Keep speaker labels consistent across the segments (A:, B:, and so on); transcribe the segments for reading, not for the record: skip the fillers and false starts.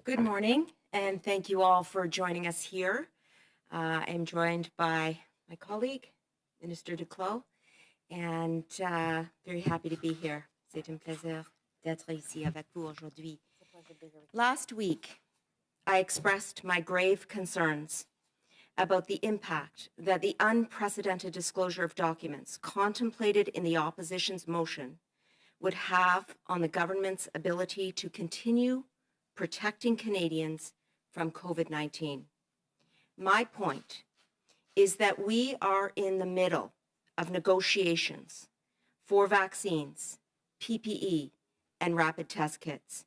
A: Good morning, and thank you all for joining us here. I'm joined by my colleague, Minister Duclos, and very happy to be here. C'est un plaisir d'être ici avec vous aujourd'hui. Last week, I expressed my grave concerns about the impact that the unprecedented disclosure of documents contemplated in the opposition's motion would have on the government's ability to continue protecting Canadians from COVID-19. My point is that we are in the middle of negotiations for vaccines, PPE, and rapid test kits.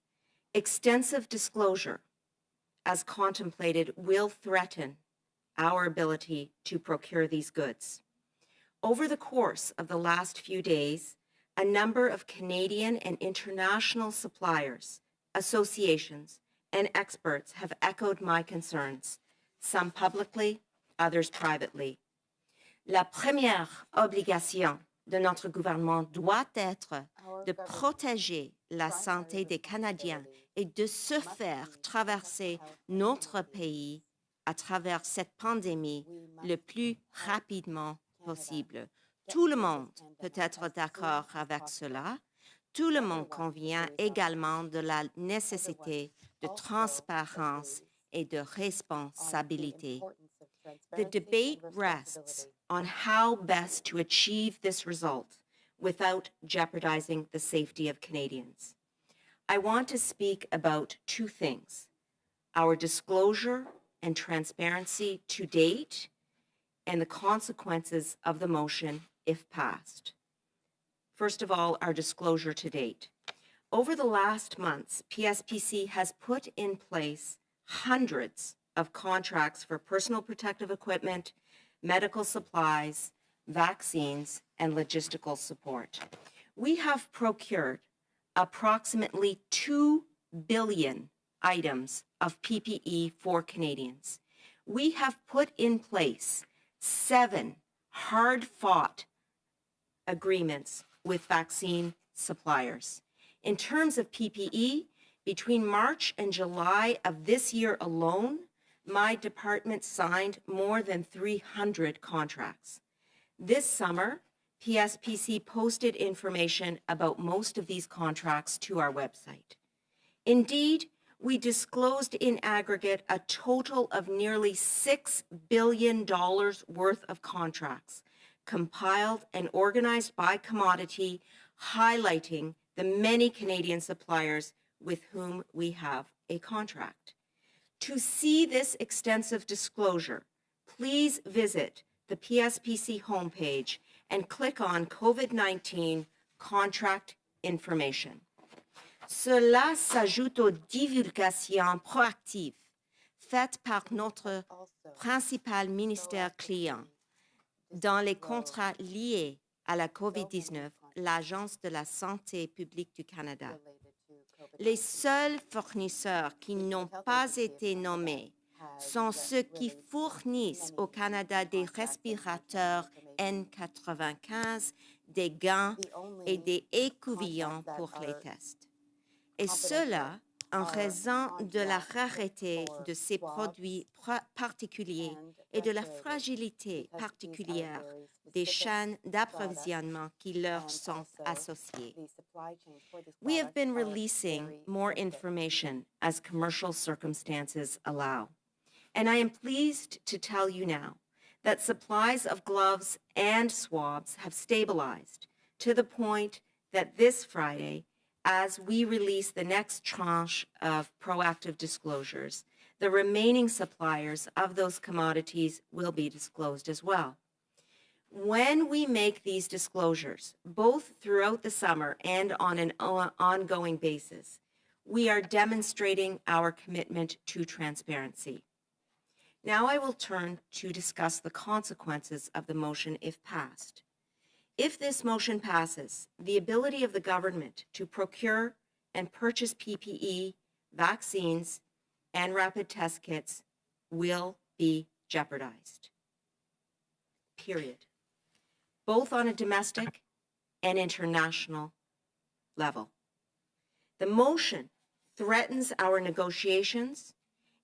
A: Extensive disclosure, as contemplated, will threaten our ability to procure these goods. Over the course of the last few days, a number of Canadian and international suppliers, associations, and experts have echoed my concerns, some publicly, others privately. La première obligation de notre gouvernement doit être de protéger la santé des Canadiens et de se faire traverser notre pays à travers cette pandémie le plus rapidement possible. Tout le monde peut être d'accord avec cela. Tout le monde convient également de la nécessité de transparence et de responsabilité. The debate rests on how best to achieve this result without jeopardizing the safety of Canadians. I want to speak about two things: our disclosure and transparency to date, and the consequences of the motion if passed. First of all, our disclosure to date. Over the last months, PSPC has put in place hundreds of contracts for personal protective equipment, medical supplies, vaccines, and logistical support. We have procured approximately 2 billion items of PPE for Canadians. We have put in place 7 hard-fought agreements with vaccine suppliers. In terms of PPE, between March and July of this year alone, my department signed more than 300 contracts. This summer, PSPC posted information about most of these contracts to our website. Indeed, we disclosed in aggregate a total of nearly $6 billion worth of contracts, compiled and organized by commodity, highlighting the many Canadian suppliers with whom we have a contract. To see this extensive disclosure, please visit the PSPC homepage and click on COVID-19 contract information. Cela s'ajoute aux divulgations proactives faites par notre principal ministère client. Dans les contrats liés à la COVID-19, l'Agence de la santé publique du Canada. Les seuls fournisseurs qui n'ont pas été nommés sont ceux qui fournissent au Canada des respirateurs N95, des gants et des écouvillons pour les tests. Et cela en raison de la rareté de ces produits particuliers et de la fragilité particulière des chaînes d'approvisionnement qui leur sont associées. We have been releasing more information as commercial circumstances allow. And I am pleased to tell you now that supplies of gloves and swabs have stabilized to the point that this Friday, as we release the next tranche of proactive disclosures, the remaining suppliers of those commodities will be disclosed as well. When we make these disclosures, both throughout the summer and on an ongoing basis, we are demonstrating our commitment to transparency. Now I will turn to discuss the consequences of the motion if passed. If this motion passes, the ability of the government to procure and purchase PPE, vaccines, and rapid test kits will be jeopardized. Period. Both on a domestic and international level. The motion threatens our negotiations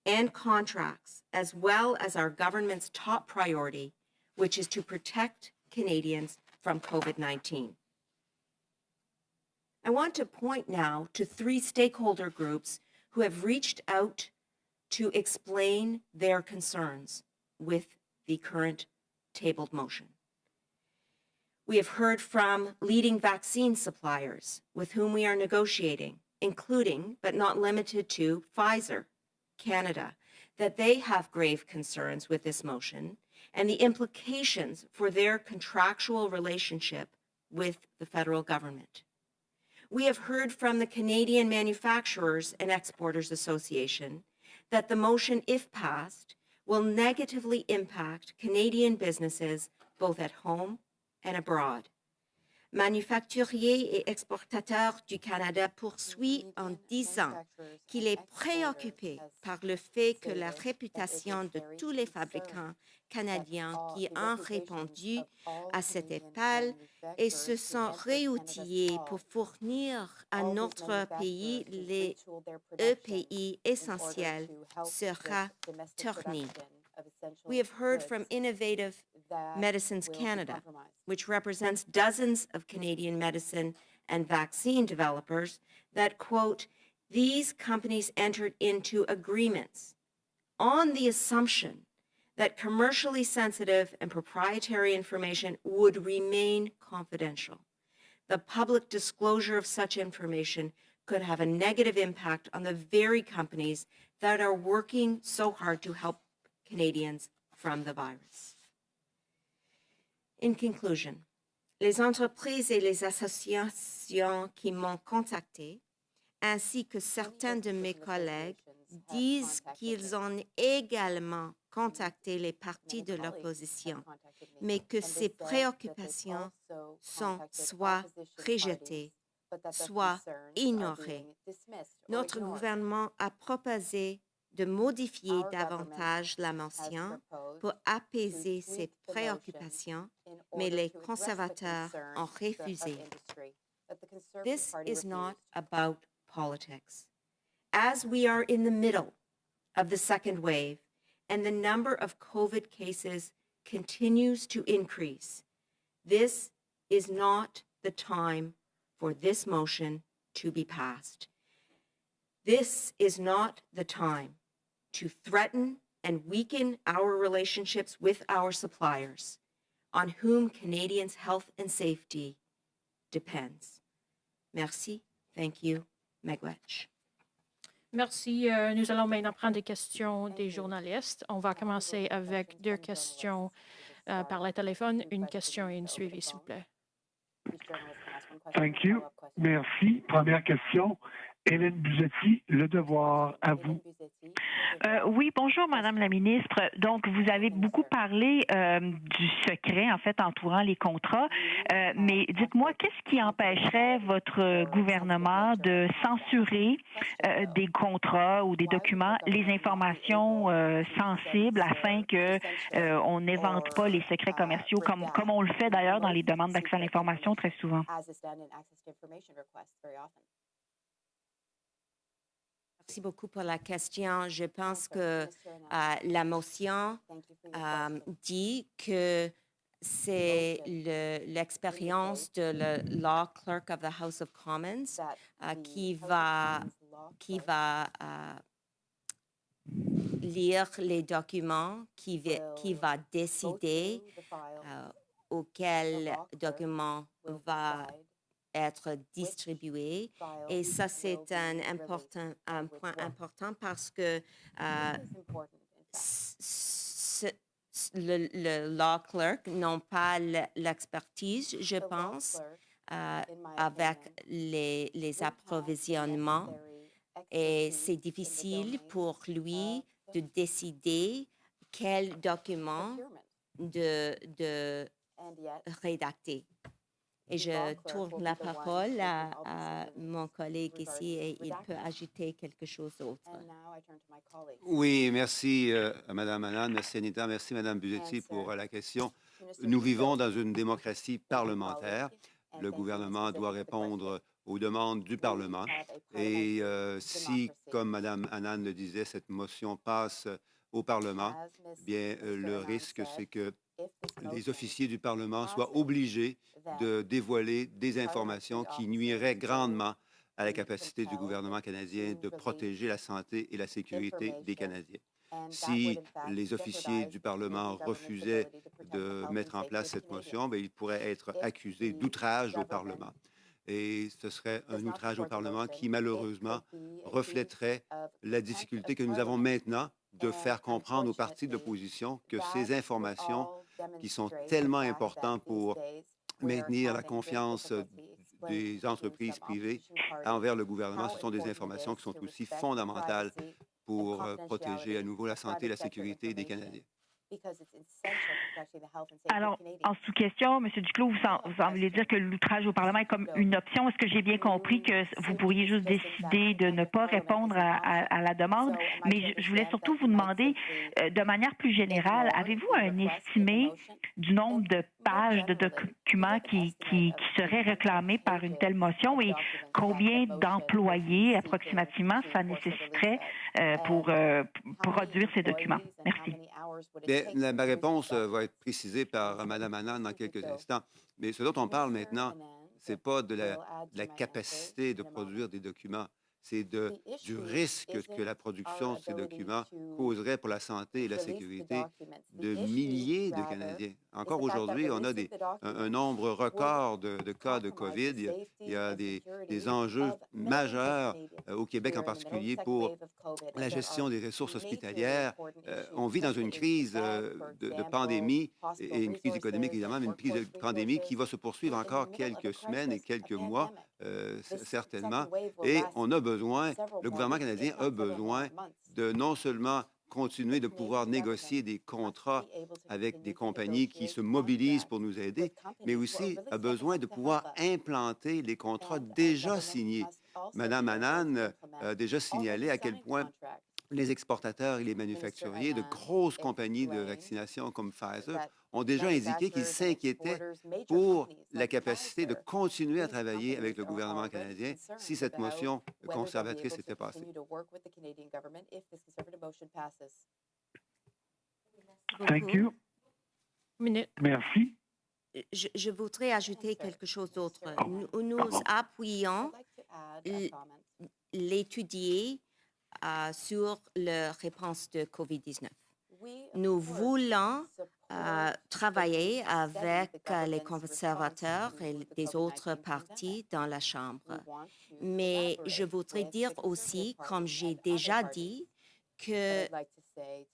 A: and contracts, as well as our government's top priority, which is to protect Canadians from COVID-19. I want to point now to 3 stakeholder groups who have reached out to explain their concerns with the current tabled motion. We have heard from leading vaccine suppliers with whom we are negotiating, including, but not limited to, Pfizer, Canada, that they have grave concerns with this motion and the implications for their contractual relationship with the federal government. We have heard from the Canadian Manufacturers and Exporters Association that the motion, if passed, will negatively impact Canadian businesses both at home and abroad. Manufacturiers et Exportateurs du Canada poursuit en disant qu'il est préoccupé par le fait que la réputation de tous les fabricants canadiens qui ont répondu à cet appel et se sont réoutillés pour fournir à notre pays les EPI essentiels sera terni. We have heard from Innovative Medicines Canada, which represents dozens of Canadian medicine and vaccine developers, that, quote, these companies entered into agreements on the assumption that commercially sensitive and proprietary information would remain confidential. The public disclosure of such information could have a negative impact on the very companies that are working so hard to help Canadians from the virus. In conclusion, les entreprises et les associations qui m'ont contacté, ainsi que certains de mes collègues, disent qu'ils ont également contacté les partis de l'opposition, mais que ces préoccupations sont soit rejetées, soit ignorées. Notre gouvernement a proposé de modifier davantage la motion pour apaiser ces préoccupations, mais les conservateurs ont refusé. This is not about politics. As we are in the middle of the second wave and the number of COVID cases continues to increase, this is not the time for this motion to be passed. This is not the time to threaten and weaken our relationships with our suppliers, on whom Canadians' health and safety depends. Merci. Thank you. Miigwech.
B: Merci. Nous allons maintenant prendre des questions des journalistes. On va commencer avec 2 questions par le téléphone, une question et une suivie, s'il vous plaît.
C: Thank you. Merci. Première question. Hélène Buzetti, Le Devoir, à vous.
D: Oui, bonjour, Madame la ministre. Donc, vous avez beaucoup parlé du secret, en fait, entourant les contrats. Mais dites-moi, qu'est-ce qui empêcherait votre gouvernement de censurer des contrats ou des documents, les informations sensibles, afin que on n'invente pas les secrets commerciaux, comme on le fait d'ailleurs dans les demandes d'accès à l'information très souvent?
A: Merci beaucoup pour la question. Je pense que la motion dit que c'est l'expérience de le Law Clerk of the House of Commons qui va lire les documents, qui va décider auquel document va être distribué. Et ça, c'est un point important parce que le law clerk n'ont pas l'expertise, je pense, avec les approvisionnements. Et c'est difficile pour lui de décider quel document de rédacter. Et je tourne la parole à mon collègue ici et il peut ajouter quelque chose d'autre.
E: Oui, merci Madame Anand, merci Anita, merci Madame Buzetti pour la question. Nous vivons dans une démocratie parlementaire. Le gouvernement doit répondre aux demandes du Parlement. Et si, comme Mme Anand le disait, cette motion passe au Parlement, bien, le risque, c'est que les officiers du Parlement soient obligés de dévoiler des informations qui nuiraient grandement à la capacité du gouvernement canadien de protéger la santé et la sécurité des Canadiens. Si les officiers du Parlement refusaient de mettre en place cette motion, bien, ils pourraient être accusés d'outrage au Parlement. Et ce serait un outrage au Parlement qui, malheureusement, reflèterait la difficulté que nous avons maintenant de faire comprendre aux partis de l'opposition que ces informations qui sont tellement importantes pour maintenir la confiance des entreprises privées envers le gouvernement, ce sont des informations qui sont aussi fondamentales pour protéger à nouveau la santé et la sécurité des Canadiens.
D: Alors, en sous-question, M. Duclos, vous semblez dire que l'outrage au Parlement est comme une option. Est-ce que j'ai bien compris que vous pourriez juste décider de ne pas répondre à la demande? Mais je voulais surtout vous demander, de manière plus générale, avez-vous un estimé du nombre de pages de documents qui seraient réclamés par une telle motion et combien d'employés approximativement ça nécessiterait pour produire ces documents? Merci.
E: Bien, ma réponse va être précisée par Mme Anand dans quelques instants. Mais ce dont on parle maintenant, ce n'est pas de la capacité de produire des documents, c'est du risque que la production de ces documents causerait pour la santé et la sécurité de milliers de Canadiens. Encore aujourd'hui, on a un nombre record de cas de COVID. Il y a des enjeux majeurs au Québec en particulier pour la gestion des ressources hospitalières. On vit dans une crise de pandémie et une crise économique, évidemment, mais une crise de pandémie qui va se poursuivre encore quelques semaines et quelques mois, certainement. Et on a besoin, le gouvernement canadien a besoin de non seulement continuer de pouvoir négocier des contrats avec des compagnies qui se mobilisent pour nous aider, mais aussi a besoin de pouvoir implanter les contrats déjà signés. Mme Anand a déjà signalé à quel point les exportateurs et les manufacturiers de grosses compagnies de vaccination comme Pfizer ont déjà indiqué qu'ils s'inquiétaient pour la capacité de continuer à travailler avec le gouvernement canadien si cette motion conservatrice était passée.
C: Thank you.
B: Minute.
C: Merci.
A: Je voudrais ajouter quelque chose d'autre. Nous appuyons l'étudier sur la réponse de COVID-19. Nous voulons travailler avec les conservateurs et les autres partis dans la Chambre. Mais je voudrais dire aussi, comme j'ai déjà dit, que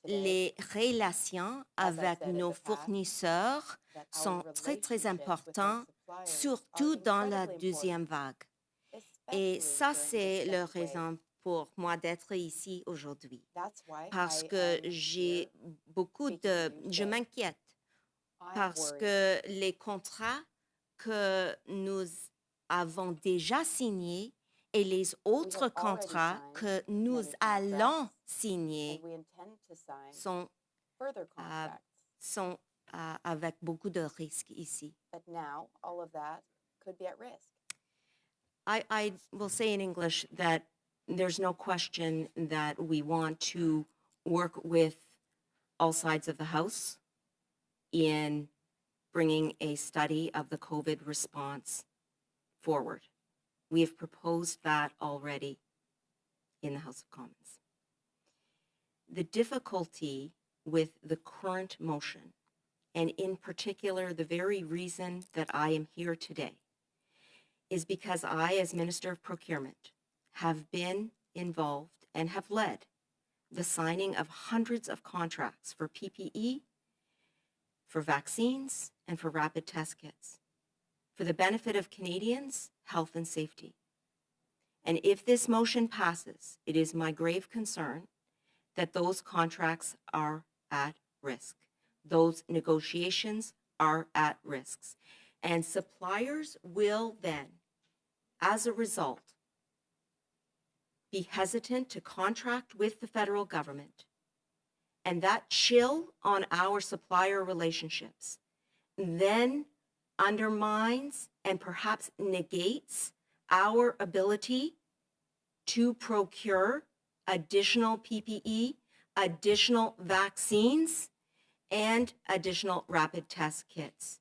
A: les relations avec nos fournisseurs sont très, très importantes, surtout dans la deuxième vague. Et ça, c'est la raison pour moi d'être ici aujourd'hui. Parce que je m'inquiète parce que les contrats que nous avons déjà signés et les autres contrats que nous allons signer sont avec beaucoup de risques ici. I will say in English that there's no question that we want to work with all sides of the House in bringing a study of the COVID response forward. We have proposed that already in the House of Commons. The difficulty with the current motion, and in particular, the very reason that I am here today, is because I, as Minister of Procurement, have been involved and have led the signing of hundreds of contracts for PPE, for vaccines, and for rapid test kits, for the benefit of Canadians' health and safety. And if this motion passes, it is my grave concern that those contracts are at risk. Those negotiations are at risk. And suppliers will then, as a result, be hesitant to contract with the federal government. And that chill on our supplier relationships then undermines and perhaps negates our ability to procure additional PPE, additional vaccines, and additional rapid test kits.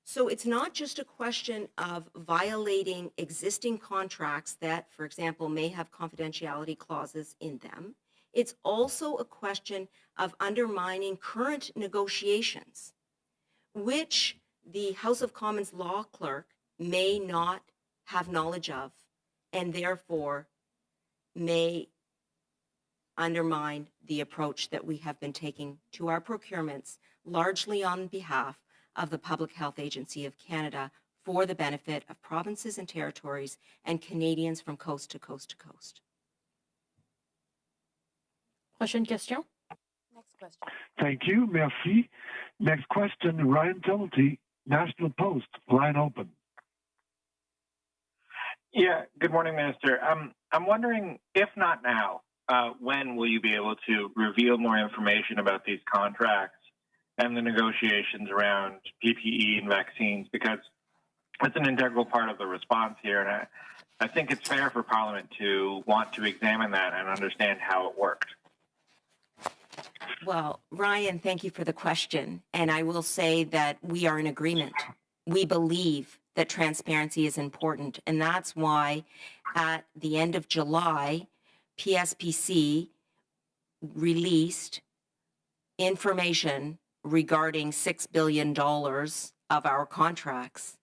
A: So it's not just a question of violating existing contracts that, for example, may have confidentiality clauses in them. It's also a question of undermining current negotiations, which the House of Commons law clerk may not have knowledge of, and therefore may undermine the approach that we have been taking to our procurements, largely on behalf of the Public Health Agency of Canada for the benefit of provinces and territories and Canadians from coast to coast to coast.
B: Prochaine question.
C: Thank you. Merci. Next question, Ryan Tilty, National Post. Line open.
F: Yeah, good morning, Minister. I'm wondering, if not now, when will you be able to reveal more information about these contracts and the negotiations around PPE and vaccines? Because it's an integral part of the response here, and I think it's fair for Parliament to want to examine that and understand how it worked.
A: Well, Ryan, thank you for the question. And I will say that we are in agreement. We believe that transparency is important. And that's why at the end of July, PSPC released information regarding $6 billion of our contracts.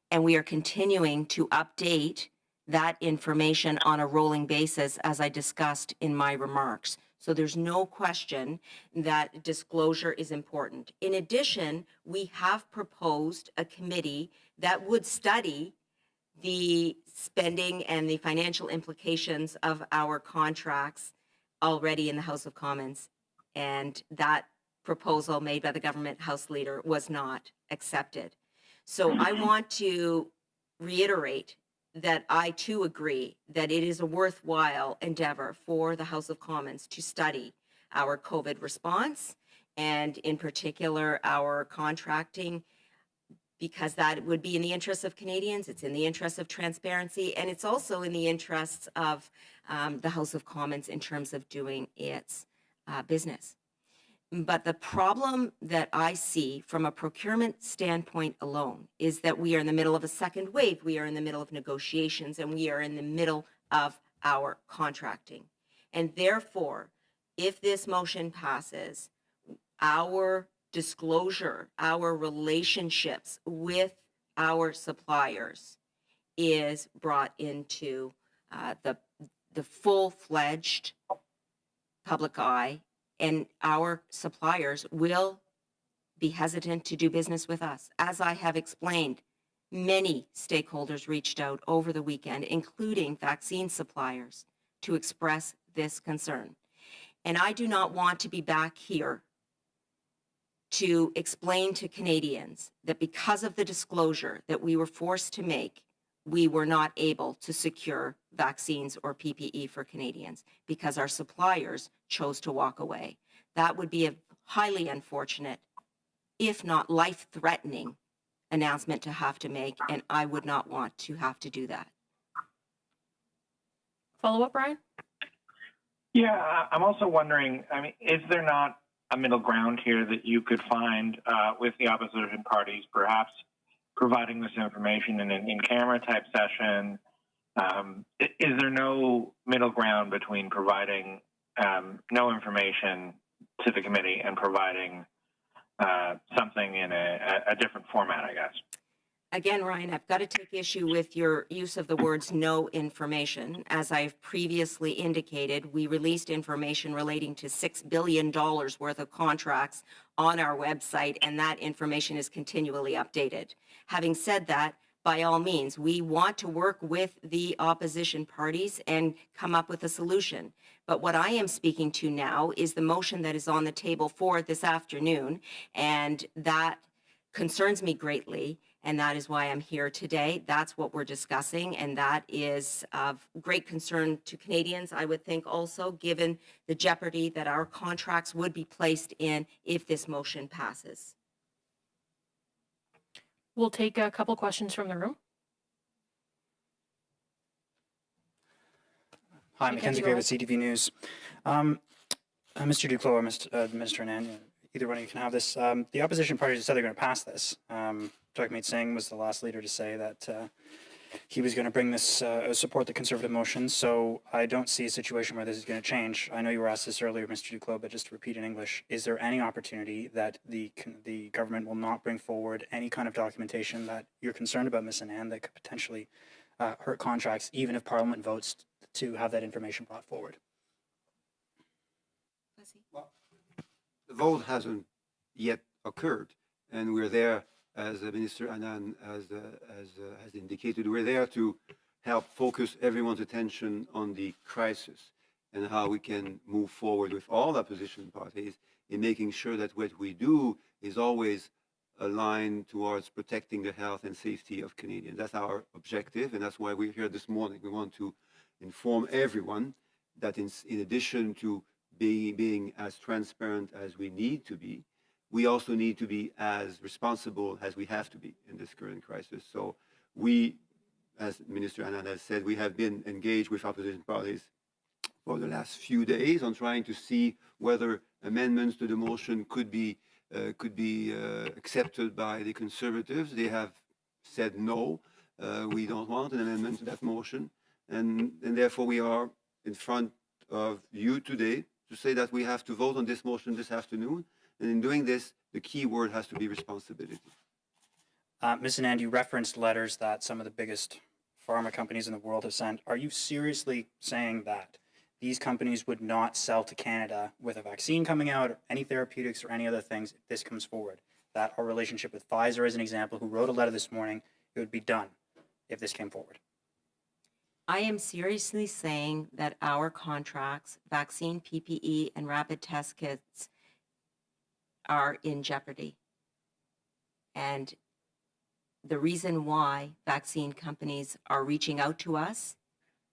A: And we are continuing to update that information on a rolling basis, as I discussed in my remarks. So there's no question that disclosure is important. In addition, we have proposed a committee that would study the spending and the financial implications of our contracts already in the House of Commons. And that proposal made by the government House Leader was not accepted. So I want to reiterate that I too agree that it is a worthwhile endeavor for the House of Commons to study our COVID response and in particular our contracting, because that would be in the interests of Canadians, it's in the interests of transparency, and it's also in the interests of the House of Commons in terms of doing its business. But the problem that I see from a procurement standpoint alone is that we are in the middle of a second wave. We are in the middle of negotiations, and we are in the middle of our contracting. And therefore, if this motion passes, our disclosure, our relationships with our suppliers is brought into the full-fledged public eye, and our suppliers will be hesitant to do business with us. As I have explained, many stakeholders reached out over the weekend, including vaccine suppliers, to express this concern. And I do not want to be back here to explain to Canadians that because of the disclosure that we were forced to make, we were not able to secure vaccines or PPE for Canadians because our suppliers chose to walk away. That would be a highly unfortunate, if not life-threatening, announcement to have to make, and I would not want to have to do that.
B: Follow up, Brian?
F: Yeah, I'm also wondering, I mean, is there not a middle ground here that you could find with the opposition parties, perhaps providing this information in an in-camera type session? Is there no middle ground between providing no information to the committee and providing something in a different format, I guess?
A: Again, Ryan, I've got to take issue with your use of the words no information. As I've previously indicated, we released information relating to $6 billion worth of contracts on our website, and that information is continually updated. Having said that, by all means, we want to work with the opposition parties and come up with a solution. But what I am speaking to now is the motion that is on the table for this afternoon, and that concerns me greatly. And that is why I'm here today. That's what we're discussing. And that is of great concern to Canadians, I would think also, given the jeopardy that our contracts would be placed in if this motion passes.
B: We'll take a couple questions from the room.
G: Hi,
B: Okay,
G: Mackenzie
B: go
G: Gray
B: ahead.
G: with CTV News. Mr. Duclos or Minister Anand, either one of you can have this. The opposition parties said they're going to pass this. Jagmeet Singh was the last leader to say that he was going to bring this, support the Conservative motion. So I don't see a situation where this is going to change. I know you were asked this earlier, Mr. Duclos, but just to repeat in English, is there any opportunity that the government will not bring forward any kind of documentation that you're concerned about, Ms. Anand, that could potentially hurt contracts, even if Parliament votes to have that information brought forward?
E: Well, the vote hasn't yet occurred, and we're there, as Minister Anand has indicated, we're there to help focus everyone's attention on the crisis and how we can move forward with all opposition parties in making sure that what we do is always aligned towards protecting the health and safety of Canadians. That's our objective, and that's why we're here this morning. We want to inform everyone that in addition to being as transparent as we need to be, we also need to be as responsible as we have to be in this current crisis. So we, as Minister Anand has said, we have been engaged with opposition parties for the last few days on trying to see whether amendments to the motion could be accepted by the Conservatives. They have said no, we don't want an amendment to that motion, and therefore we are in front of you today to say that we have to vote on this motion this afternoon, and in doing this, the key word has to be responsibility.
G: Ms. Anand, you referenced letters that some of the biggest pharma companies in the world have sent. Are you seriously saying that these companies would not sell to Canada with a vaccine coming out, or any therapeutics, or any other things if this comes forward? That our relationship with Pfizer, as an example, who wrote a letter this morning, it would be done if this came forward.
A: I am seriously saying that our contracts, vaccine, PPE, and rapid test kits are in jeopardy. And the reason why vaccine companies are reaching out to us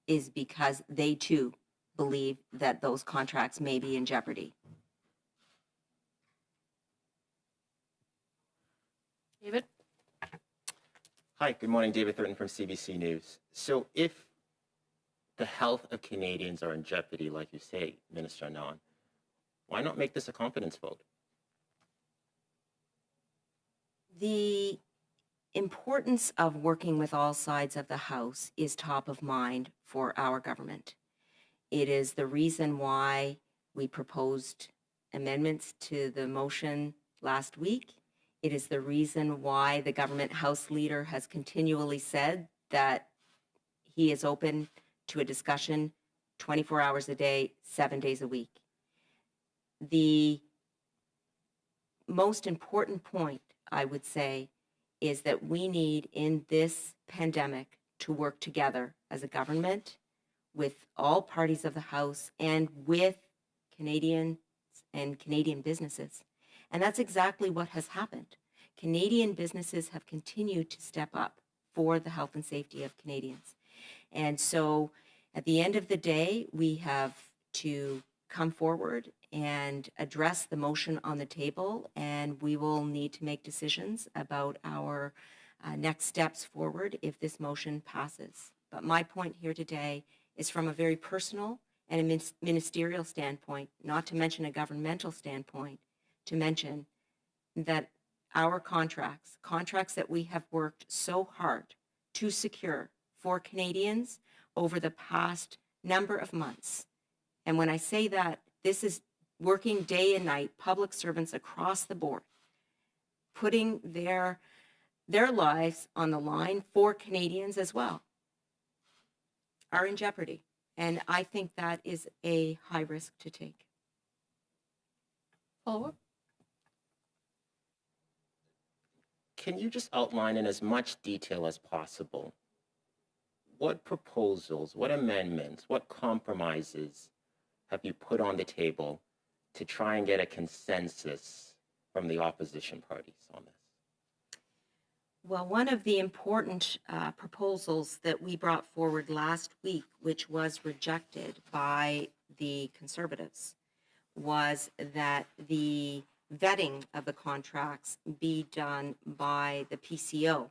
A: is because they too believe that those contracts may be in jeopardy.
B: David?
H: Hi, good morning. David Thurton from CBC News. So if the health of Canadians are in jeopardy, like you say, Minister Anand, why not make this a confidence vote?
A: The importance of working with all sides of the House is top of mind for our government. It is the reason why we proposed amendments to the motion last week. It is the reason why the government House leader has continually said that he is open to a discussion 24 hours a day, 7 days a week. The most important point, I would say, is that we need in this pandemic to work together as a government with all parties of the House and with Canadians and Canadian businesses. And that's exactly what has happened. Canadian businesses have continued to step up for the health and safety of Canadians. And so at the end of the day, we have to come forward and address the motion on the table, and we will need to make decisions about our next steps forward if this motion passes. But my point here today is from a very personal and a ministerial standpoint, not to mention a governmental standpoint, to mention that our contracts that we have worked so hard to secure for Canadians over the past number of months. And when I say that, this is working day and night, public servants across the board, putting their lives on the line for Canadians as well, are in jeopardy. And I think that is a high risk to take.
B: Follow-up?
H: Can you just outline in as much detail as possible what proposals, what amendments, what compromises have you put on the table to try and get a consensus from the opposition parties on this?
A: Well, one of the important proposals that we brought forward last week, which was rejected by the Conservatives, was that the vetting of the contracts be done by the PCO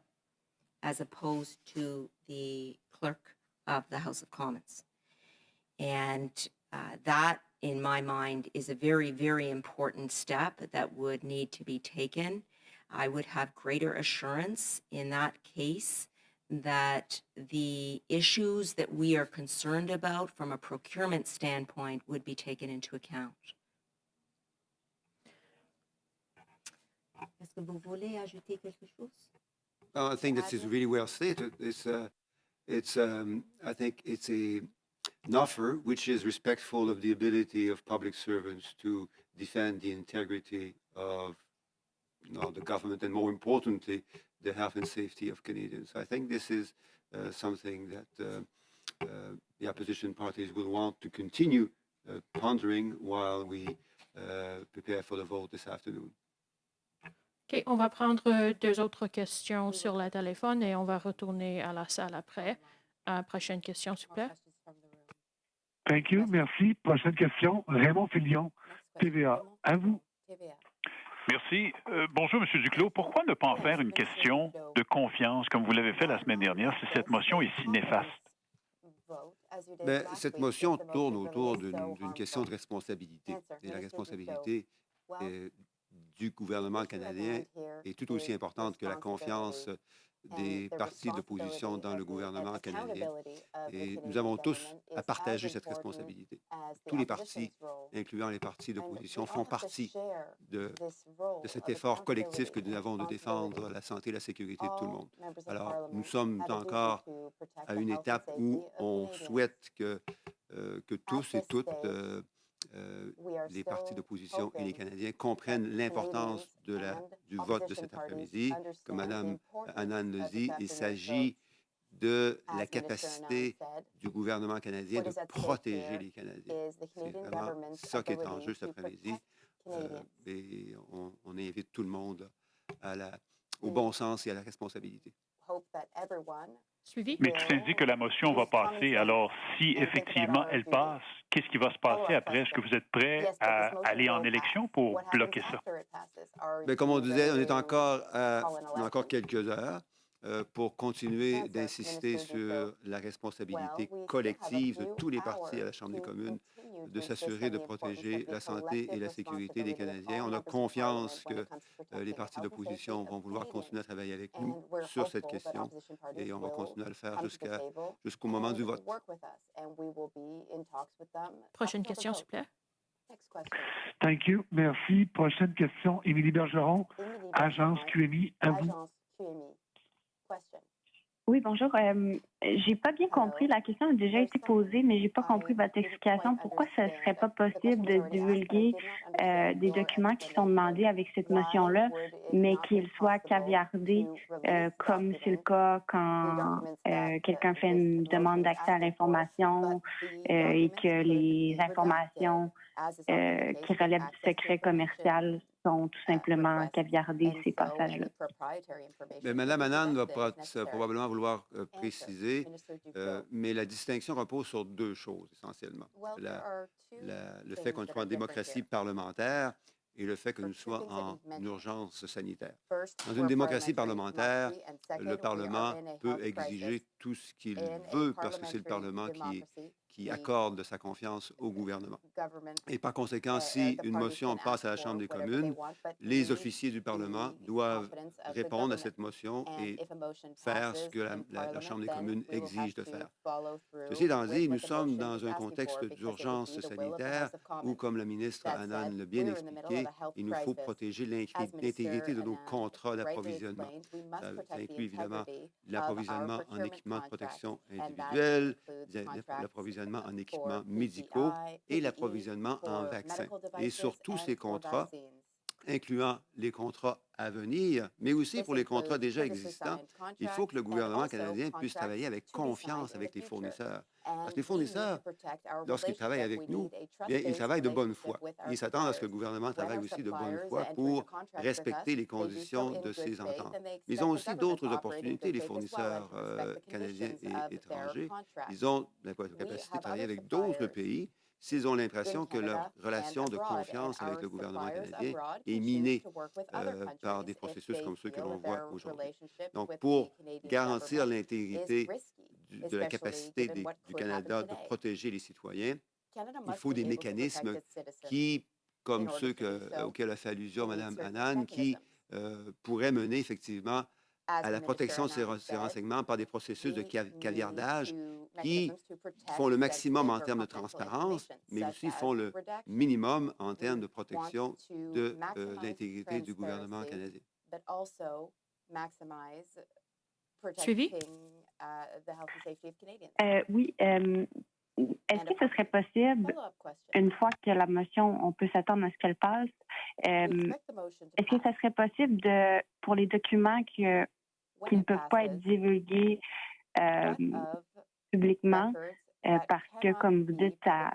A: as opposed to the clerk of the House of Commons. And that, in my mind, is a very, very important step that would need to be taken. I would have greater assurance in that case that the issues that we are concerned about from a procurement standpoint would be taken into account. Est-ce que vous voulez ajouter quelque chose?
E: I think this is really well stated. I think it's an offer which is respectful of the ability of public servants to defend the integrity of the government and, more importantly, the health and safety of Canadians. I think this is something that the opposition parties will want to continue pondering while we prepare for the vote this afternoon.
B: OK, on va prendre deux autres questions sur le téléphone et on va retourner à la salle après. Prochaine question, s'il vous plaît.
C: Thank you. Merci. Prochaine question. Raymond Filion, TVA. À vous.
I: Merci. Bonjour, M. Duclos. Pourquoi ne pas en faire une question de confiance, comme vous l'avez fait la semaine dernière, si cette motion est si néfaste?
E: Mais cette motion tourne autour d'une question de responsabilité. Et la responsabilité du gouvernement canadien est tout aussi importante que la confiance des partis d'opposition dans le gouvernement canadien. Et nous avons tous à partager cette responsabilité. Tous les partis, incluant les partis d'opposition, font partie de cet effort collectif que nous avons de défendre la santé et la sécurité de tout le monde. Alors, nous sommes encore à une étape où on souhaite que tous et toutes les partis d'opposition et les Canadiens comprennent l'importance du vote de cet après-midi. Comme Mme Anand le dit, il s'agit de la capacité du gouvernement canadien de protéger les Canadiens. C'est vraiment ça qui est en jeu cet après-midi. Et on invite tout le monde au bon sens et à la responsabilité.
B: Suivi.
I: Mais tu t'indiques que la motion va passer. Alors, si effectivement elle passe, qu'est-ce qui va se passer après? Est-ce que vous êtes prêt à aller en élection pour bloquer ça?
E: Bien, comme on disait, on est encore quelques heures pour continuer d'insister sur la responsabilité collective de tous les partis à la Chambre des communes de s'assurer de protéger la santé et la sécurité des Canadiens. On a confiance que les partis d'opposition vont vouloir continuer à travailler avec nous sur cette question et on va continuer à le faire jusqu'au moment du vote.
B: Prochaine question, s'il vous plaît.
C: Thank you. Merci. Prochaine question. Émilie Bergeron, Agence QMI. À vous.
J: Oui, bonjour. J'ai pas bien compris. La question a déjà été posée, mais j'ai pas compris votre explication. Pourquoi ce serait pas possible de divulguer des documents qui sont demandés avec cette motion-là, mais qu'ils soient caviardés, comme c'est le cas quand quelqu'un fait une demande d'accès à l'information et que les informations qui relèvent du secret commercial sont tout simplement caviardées, ces passages-là.
E: Mme Anand va probablement vouloir préciser, mais la distinction repose sur deux choses essentiellement. Le fait qu'on soit en démocratie parlementaire et le fait que nous soyons en urgence sanitaire. Dans une démocratie parlementaire, le Parlement peut exiger tout ce qu'il veut parce que c'est le Parlement qui accorde sa confiance au gouvernement. Et par conséquent, si une motion passe à la Chambre des communes, les officiers du Parlement doivent répondre à cette motion et faire ce que la Chambre des communes exige de faire. Ceci étant dit, nous sommes dans un contexte d'urgence sanitaire où, comme la ministre Anand l'a bien expliqué, il nous faut protéger l'intégrité de nos contrats d'approvisionnement. Ça inclut évidemment l'approvisionnement en équipements de protection individuelle, l'approvisionnement en équipements médicaux et l'approvisionnement en vaccins. Et sur tous ces contrats, incluant les contrats à venir, mais aussi pour les contrats déjà existants, il faut que le gouvernement canadien puisse travailler avec confiance avec les fournisseurs. Parce que les fournisseurs, lorsqu'ils travaillent avec nous, bien, ils travaillent de bonne foi. Ils s'attendent à ce que le gouvernement travaille aussi de bonne foi pour respecter les conditions de ces ententes. Mais ils ont aussi d'autres opportunités, les fournisseurs canadiens et étrangers. Ils ont la capacité de travailler avec d'autres pays s'ils ont l'impression que leur relation de confiance avec le gouvernement canadien est minée par des processus comme ceux que l'on voit aujourd'hui. Donc, pour garantir l'intégrité de la capacité du Canada de protéger les citoyens, il faut des mécanismes qui, comme ceux auxquels a fait allusion Mme Anand, qui pourraient mener effectivement à la protection de ces renseignements par des processus de caviardage qui font le maximum en termes de transparence, mais aussi font le minimum en termes de protection de l'intégrité du gouvernement canadien.
B: Suivi?
J: Oui. Est-ce que ce serait possible, une fois que la motion, on peut s'attendre à ce qu'elle passe, est-ce que ça serait possible pour les documents qui ne peuvent pas être divulgués publiquement, parce que, comme vous dites, ça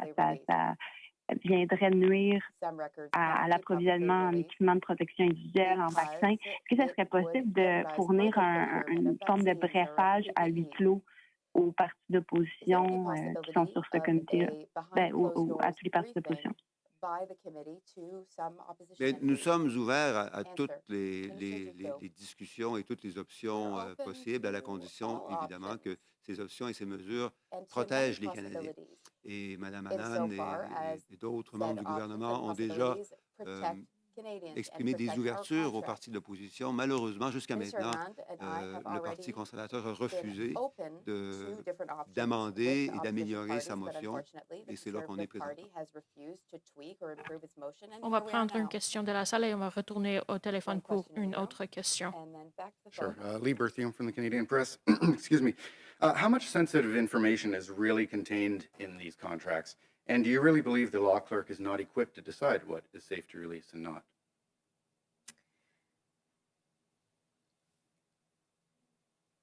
J: viendrait nuire à l'approvisionnement en équipements de protection individuelle, en vaccins. Est-ce que ça serait possible de fournir une forme de brefage à huis clos aux partis d'opposition qui sont sur ce comité-là, à tous les partis d'opposition?
E: Mais nous sommes ouverts à toutes les discussions et toutes les options possibles, à la condition, évidemment, que ces options et ces mesures protègent les Canadiens. Et Mme Anand et d'autres membres du gouvernement ont déjà exprimé des ouvertures aux partis de l'opposition. Malheureusement, jusqu'à maintenant, le Parti conservateur a refusé d'amender et d'améliorer sa motion, et c'est là qu'on est présentement.
B: On va prendre une question de la salle et on va retourner au téléphone pour une autre question.
K: Sure. Lee Berthium from the Canadian Press. Excuse me. How much sensitive information is really contained in these contracts? And do you really believe the law clerk is not equipped to decide what is safe to release and not?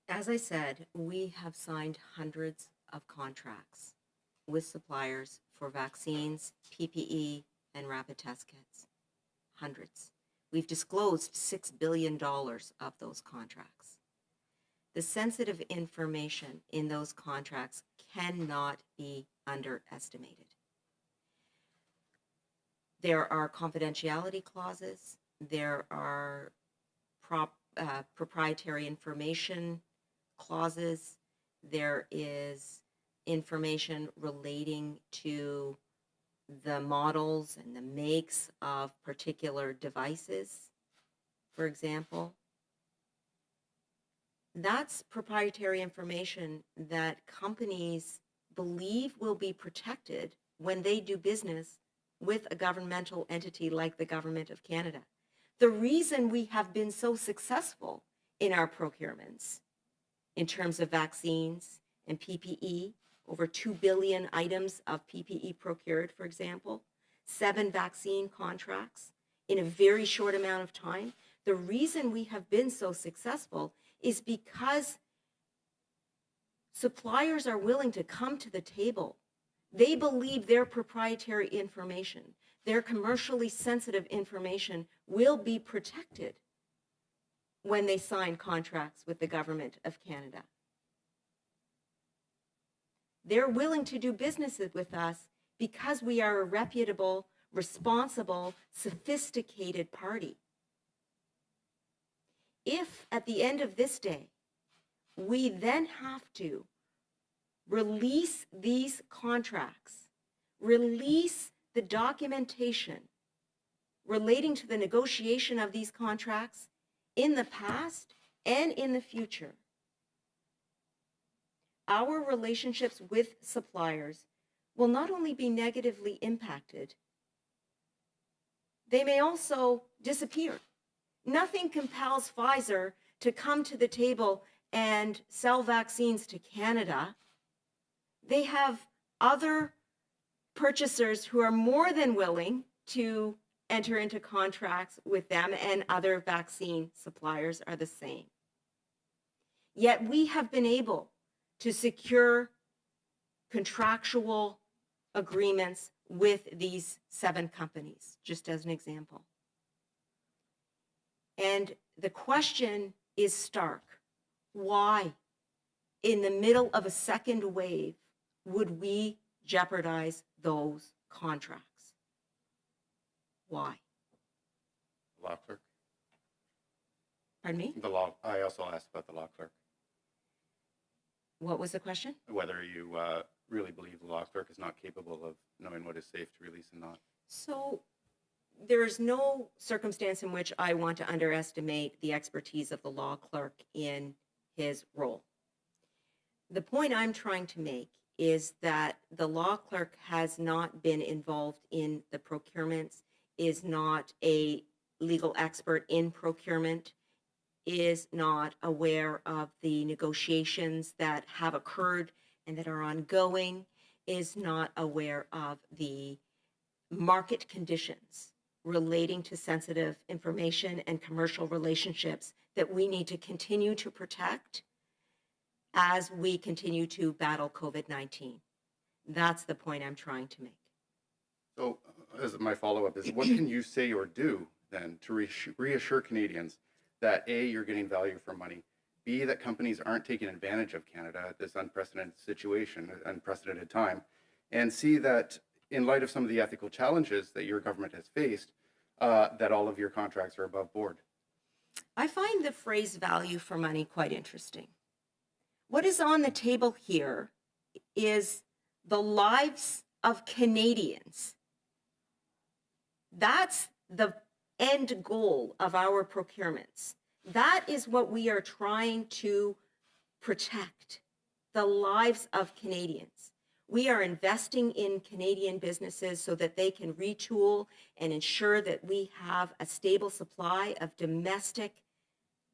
A: As I said, we have signed hundreds of contracts with suppliers for vaccines, PPE, and rapid test kits. Hundreds. We've disclosed $6 billion of those contracts. The sensitive information in those contracts cannot be underestimated. There are confidentiality clauses. There are proprietary information clauses. There is information relating to the models and the makes of particular devices, for example. That's proprietary information that companies believe will be protected when they do business with a governmental entity like the Government of Canada. The reason we have been so successful in our procurements in terms of vaccines and PPE, over 2 billion items of PPE procured, for example, 7 vaccine contracts in a very short amount of time. The reason we have been so successful is because suppliers are willing to come to the table. They believe their proprietary information, their commercially sensitive information will be protected when they sign contracts with the Government of Canada. They're willing to do business with us because we are a reputable, responsible, sophisticated party. If at the end of this day, we then have to release these contracts, release the documentation relating to the negotiation of these contracts in the past and in the future, our relationships with suppliers will not only be negatively impacted, they may also disappear. Nothing compels Pfizer to come to the table and sell vaccines to Canada. They have other purchasers who are more than willing to enter into contracts with them, and other vaccine suppliers are the same. Yet we have been able to secure contractual agreements with these 7 companies, just as an example. And the question is stark. Why, in the middle of a second wave, would we jeopardize those contracts? Why?
K: Law clerk.
A: Pardon me?
K: The law. I also asked about the law clerk.
A: What was the question?
K: Whether you really believe the law clerk is not capable of knowing what is safe to release and not.
A: So there is no circumstance in which I want to underestimate the expertise of the law clerk in his role. The point I'm trying to make is that the law clerk has not been involved in the procurements, is not a legal expert in procurement, is not aware of the negotiations that have occurred and that are ongoing, is not aware of the market conditions relating to sensitive information and commercial relationships that we need to continue to protect as we continue to battle COVID-19. That's the point I'm trying to make.
K: So as my follow-up is, what can you say or do then to reassure Canadians that A, you're getting value for money, B, that companies aren't taking advantage of Canada at this unprecedented situation, unprecedented time, and C, that in light of some of the ethical challenges that your government has faced, that all of your contracts are above board?
A: I find the phrase value for money quite interesting. What is on the table here is the lives of Canadians. That's the end goal of our procurements. That is what we are trying to protect, the lives of Canadians. We are investing in Canadian businesses so that they can retool and ensure that we have a stable supply of domestic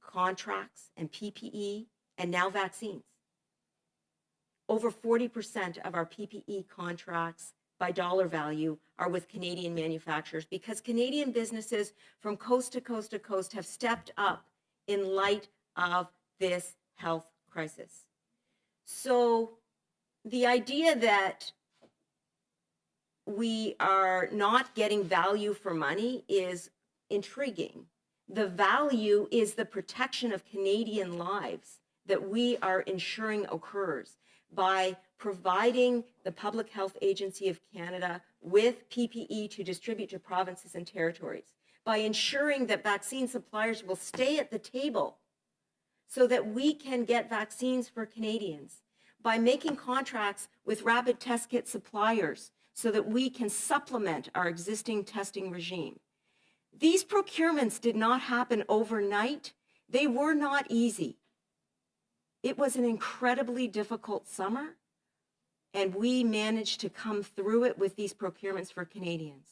A: contracts and PPE and now vaccines. Over 40% of our PPE contracts by dollar value are with Canadian manufacturers because Canadian businesses from coast to coast to coast have stepped up in light of this health crisis. So the idea that we are not getting value for money is intriguing. The value is the protection of Canadian lives that we are ensuring occurs by providing the Public Health Agency of Canada with PPE to distribute to provinces and territories, by ensuring that vaccine suppliers will stay at the table so that we can get vaccines for Canadians, by making contracts with rapid test kit suppliers so that we can supplement our existing testing regime. These procurements did not happen overnight. They were not easy. It was an incredibly difficult summer, and we managed to come through it with these procurements for Canadians.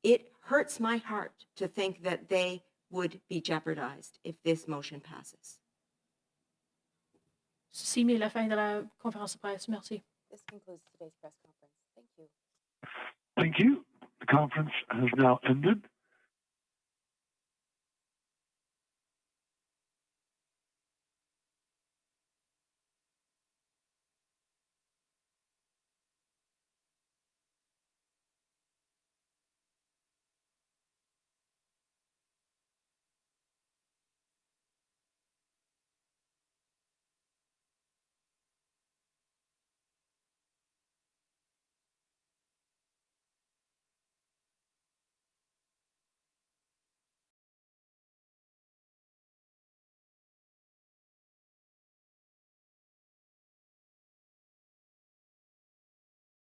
A: It hurts my heart to think that they would be jeopardized if this motion passes.
B: Ceci met la fin de la conférence de presse. Merci.
L: This concludes today's press conference. Thank you.
C: Thank you. The conference has now ended.